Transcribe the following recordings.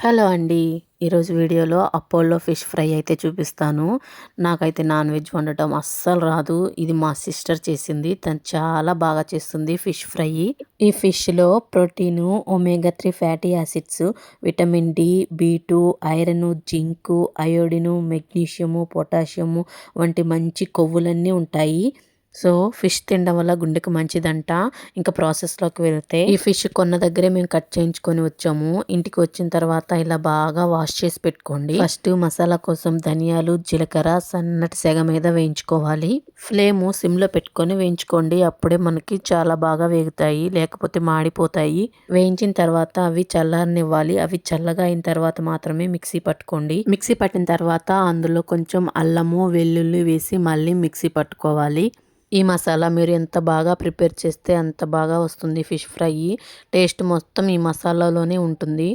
Hello అండి. ఈరోజు వీడియోలో అపోలో ఫిష్ ఫ్రై అయితే చూపిస్తాను. నాకైతే నాన్ వెజ్ వండటం అస్సలు రాదు. ఇది మా సిస్టర్ చేసింది. తను చాలా బాగా చేస్తుంది ఫిష్ ఫ్రై. ఈ ఫిష్‌లో protein, omega 3 fatty acids, vitamin D, బి2, iron, zinc, iodine, magnesium, potassium వంటి మంచి కొవ్వులన్నీ ఉంటాయి. సో, ఫిష్ తినడం వల్ల గుండెకి మంచిదంట. ఇంకా ప్రాసెస్‌లోకి వెళ్తే ఈ ఫిష్ కొన్న దగ్గరే మేము కట్ చేయించుకొని వచ్చాము. ఇంటికి వచ్చిన తర్వాత ఇలా బాగా వాష్ చేసి పెట్టుకోండి. ఫస్ట్ మసాలా కోసం ధనియాలు, జీలకర్ర సన్నటి సెగ మీద వేయించుకోవాలి. ఫ్లేము సిమ్‌లో పెట్టుకొని వేయించుకోండి. అప్పుడే మనకి చాలా బాగా వేగుతాయి. లేకపోతే మాడిపోతాయి. వేయించిన తర్వాత అవి చల్లారనివ్వాలి. అవి చల్లగా అయిన తర్వాత మాత్రమే మిక్సీ పట్టుకోండి. మిక్సీ పట్టిన తర్వాత అందులో కొంచెం అల్లము, వెల్లుల్లి వేసి మళ్ళీ మిక్సీ పట్టుకోవాలి. ఈ మసాలా మీరు ఎంత బాగా ప్రిపేర్ చేస్తే అంత బాగా వస్తుంది ఫిష్ ఫ్రై. టేస్ట్ మొత్తం ఈ మసాలాలోనే ఉంటుంది.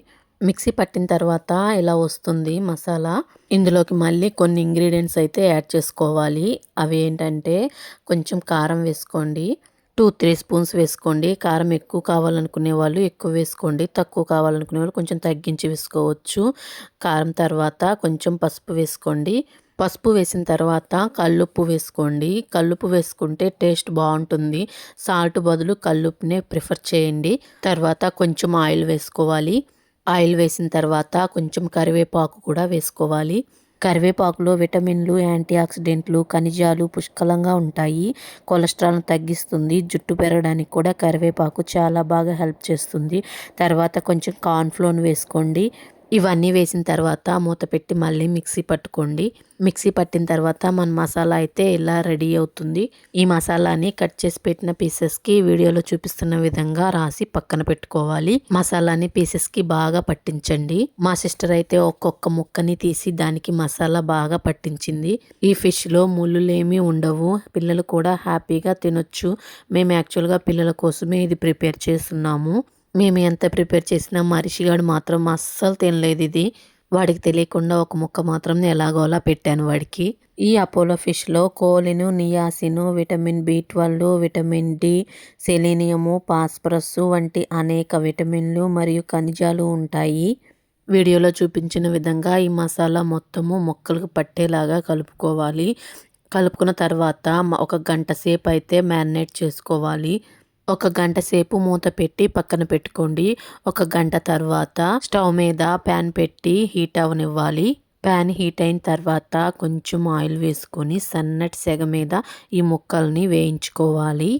మిక్సీ పట్టిన తర్వాత ఇలా వస్తుంది మసాలా. ఇందులోకి మళ్ళీ కొన్ని ఇంగ్రీడియంట్స్ అయితే యాడ్ చేసుకోవాలి. అవి ఏంటంటే కొంచెం కారం వేసుకోండి. 2-3 స్పూన్స్ వేసుకోండి. కారం ఎక్కువ కావాలనుకునే వాళ్ళు ఎక్కువ వేసుకోండి. తక్కువ కావాలనుకునే వాళ్ళు కొంచెం తగ్గించి వేసుకోవచ్చు. కారం తర్వాత కొంచెం పసుపు వేసుకోండి. పసుపు వేసిన తర్వాత కల్లుప్పు వేసుకోండి. కల్లుప్పు వేసుకుంటే టేస్ట్ బాగుంటుంది. సాల్ట్ బదులు కల్లుప్పునే ప్రిఫర్ చేయండి. తర్వాత కొంచెం ఆయిల్ వేసుకోవాలి. ఆయిల్ వేసిన తర్వాత కొంచెం కరివేపాకు కూడా వేసుకోవాలి. కరివేపాకులో విటమిన్లు, యాంటీ ఆక్సిడెంట్లు, ఖనిజాలు పుష్కలంగా ఉంటాయి. కొలెస్ట్రాల్‌ను తగ్గిస్తుంది. జుట్టు పెరగడానికి కూడా కరివేపాకు చాలా బాగా హెల్ప్ చేస్తుంది. తర్వాత కొంచెం కార్న్ ఫ్లోర్ వేసుకోండి. ఇవన్నీ వేసిన తర్వాత మూత పెట్టి మళ్ళీ మిక్సీ పట్టుకోండి. మిక్సీ పట్టిన తర్వాత మన మసాలా అయితే ఇలా రెడీ అవుతుంది. ఈ మసాలాని కట్ చేసి పెట్టిన పీసెస్‌కి వీడియోలో చూపిస్తున్న విధంగా రాసి పక్కన పెట్టుకోవాలి. మసాలాని పీసెస్‌కి బాగా పట్టించండి. మా సిస్టర్ అయితే ఒక్కొక్క ముక్కని తీసి దానికి మసాలా బాగా పట్టించింది. ఈ ఫిష్‌లో ముళ్ళులేమీ ఉండవు. పిల్లలు కూడా హ్యాపీగా తినొచ్చు. మేము యాక్చువల్‌గా పిల్లల కోసమే ఇది ప్రిపేర్ చేస్తున్నాము. మేము ఎంత ప్రిపేర్ చేసినా మా రిషిగాడు మాత్రం అస్సలు తినలేదు ఇది. వాడికి తెలియకుండా ఒక ముక్క మాత్రం ఎలాగోలా పెట్టాను వాడికి. ఈ అపోలో ఫిష్‌లో కోలిను, నియాసిను, విటమిన్ బి12, విటమిన్ డి, సెలీనియము, ఫాస్ఫరస్ వంటి అనేక విటమిన్లు మరియు ఖనిజాలు ఉంటాయి. వీడియోలో చూపించిన విధంగా ఈ మసాలా మొత్తము ముక్కలకు పట్టేలాగా కలుపుకోవాలి. కలుపుకున్న తర్వాత ఒక గంట సేపు అయితే మ్యారినేట్ చేసుకోవాలి. ఒక గంట సేపు మూత పెట్టి పక్కన పెట్టుకోండి. ఒక గంట తర్వాత స్టవ్ మీద ప్యాన్ పెట్టి హీట్ అవ్వనివ్వాలి. ప్యాన్ హీట్ అయిన తర్వాత కొంచెం ఆయిల్ వేసుకొని సన్నటి సెగ మీద ఈ ముక్కల్ని వేయించుకోవాలి.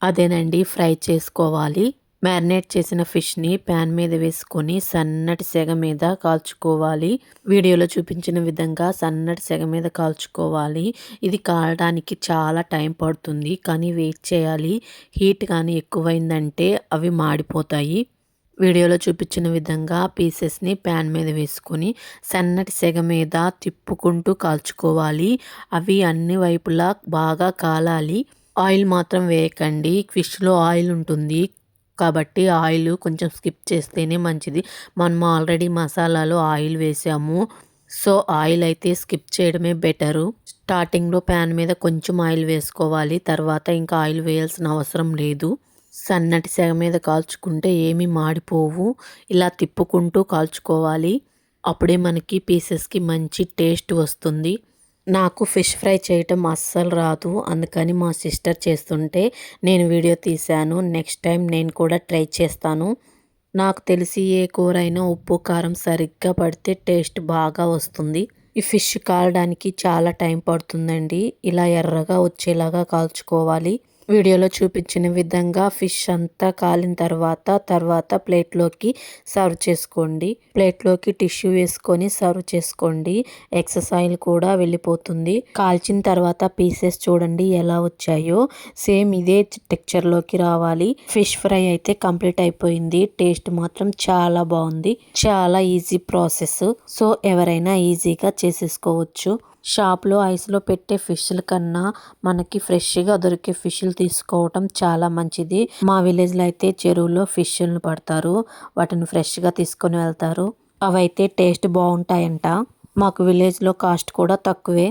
అదేనండి ఫ్రై చేసుకోవాలి. మ్యారినేట్ చేసిన ఫిష్‌ని ప్యాన్ మీద వేసుకొని సన్నటి సెగ మీద కాల్చుకోవాలి. వీడియోలో చూపించిన విధంగా సన్నటి సెగ మీద కాల్చుకోవాలి. ఇది కాలడానికి చాలా టైం పడుతుంది. కానీ వెయిట్ చేయాలి. హీట్ కానీ ఎక్కువైందంటే అవి మాడిపోతాయి. వీడియోలో చూపించిన విధంగా పీసెస్‌ని ప్యాన్ మీద వేసుకొని సన్నటి సెగ మీద తిప్పుకుంటూ కాల్చుకోవాలి. అవి అన్ని వైపులా బాగా కాలాలి. ఆయిల్ మాత్రం వేయకండి. ఫిష్‌లో ఆయిల్ ఉంటుంది. కాబట్టి ఆయిల్ కొంచెం స్కిప్ చేస్తేనే మంచిది. మనం ఆల్రెడీ మసాలాలో ఆయిల్ వేసాము. సో, ఆయిల్ అయితే స్కిప్ చేయడమే బెటరు. స్టార్టింగ్‌లో ప్యాన్ మీద కొంచెం ఆయిల్ వేసుకోవాలి. తర్వాత ఇంకా ఆయిల్ వేయాల్సిన అవసరం లేదు. సన్నటి సెగ మీద కాల్చుకుంటే ఏమీ మాడిపోవు. ఇలా తిప్పుకుంటూ కాల్చుకోవాలి. అప్పుడే మనకి పీసెస్‌కి మంచి టేస్ట్ వస్తుంది. నాకు ఫిష్ ఫ్రై చేయటం అస్సలు రాదు. అందుకని మా సిస్టర్ చేస్తుంటే నేను వీడియో తీశాను. నెక్స్ట్ టైం నేను కూడా ట్రై చేస్తాను. నాకు తెలిసి ఏ కూరైనా ఉప్పు, కారం సరిగ్గా పడితే టేస్ట్ బాగా వస్తుంది. ఈ ఫిష్ కాలడానికి చాలా టైం పడుతుందండి. ఇలా ఎర్రగా వచ్చేలాగా కాల్చుకోవాలి. వీడియోలో చూపించిన విధంగా ఫిష్ అంతా కాలిన తర్వాత ప్లేట్లోకి సర్వ్ చేసుకోండి. ప్లేట్లోకి టిష్యూ వేసుకొని సర్వ్ చేసుకోండి. ఎక్సెస్ ఆయిల్ కూడా వెళ్ళిపోతుంది. కాల్చిన తర్వాత పీసెస్ చూడండి ఎలా వచ్చాయో. సేమ్ ఇదే టెక్చర్లోకి రావాలి. ఫిష్ ఫ్రై అయితే కంప్లీట్ అయిపోయింది. టేస్ట్ మాత్రం చాలా బాగుంది. చాలా ఈజీ ప్రాసెస్. సో, ఎవరైనా ఈజీగా చేసేసుకోవచ్చు. షాప్లో ఐస్‌లో పెట్టే ఫిష్‌ల కన్నా మనకి ఫ్రెష్‌గా దొరికే ఫిష్‌లు తీసుకోవటం చాలా మంచిది. మా విలేజ్‌లో అయితే చెరువులో ఫిష్‌లను పడతారు. వాటిని ఫ్రెష్‌గా తీసుకొని వెళ్తారు. అవైతే టేస్ట్ బాగుంటాయంట. మాకు విలేజ్‌లో కాస్ట్ కూడా తక్కువే.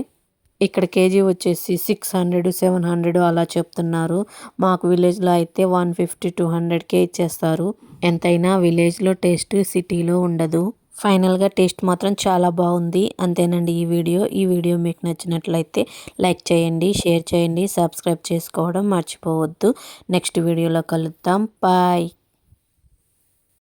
ఇక్కడ కేజీ వచ్చేసి 600, 700 అలా చెప్తున్నారు. మాకు విలేజ్‌లో అయితే 150, 200కే ఇచ్చేస్తారు. ఎంతైనా విలేజ్‌లో టేస్ట్ సిటీలో ఉండదు. ఫైనల్‌గా టేస్ట్ మాత్రం చాలా బాగుంది. అంతేనండి ఈ వీడియో. ఈ వీడియో మీకు నచ్చినట్లయితే లైక్ చేయండి, షేర్ చేయండి, సబ్స్క్రైబ్ చేసుకోవడం మర్చిపోవద్దు. నెక్స్ట్ వీడియోలో కలుద్దాం. బాయ్.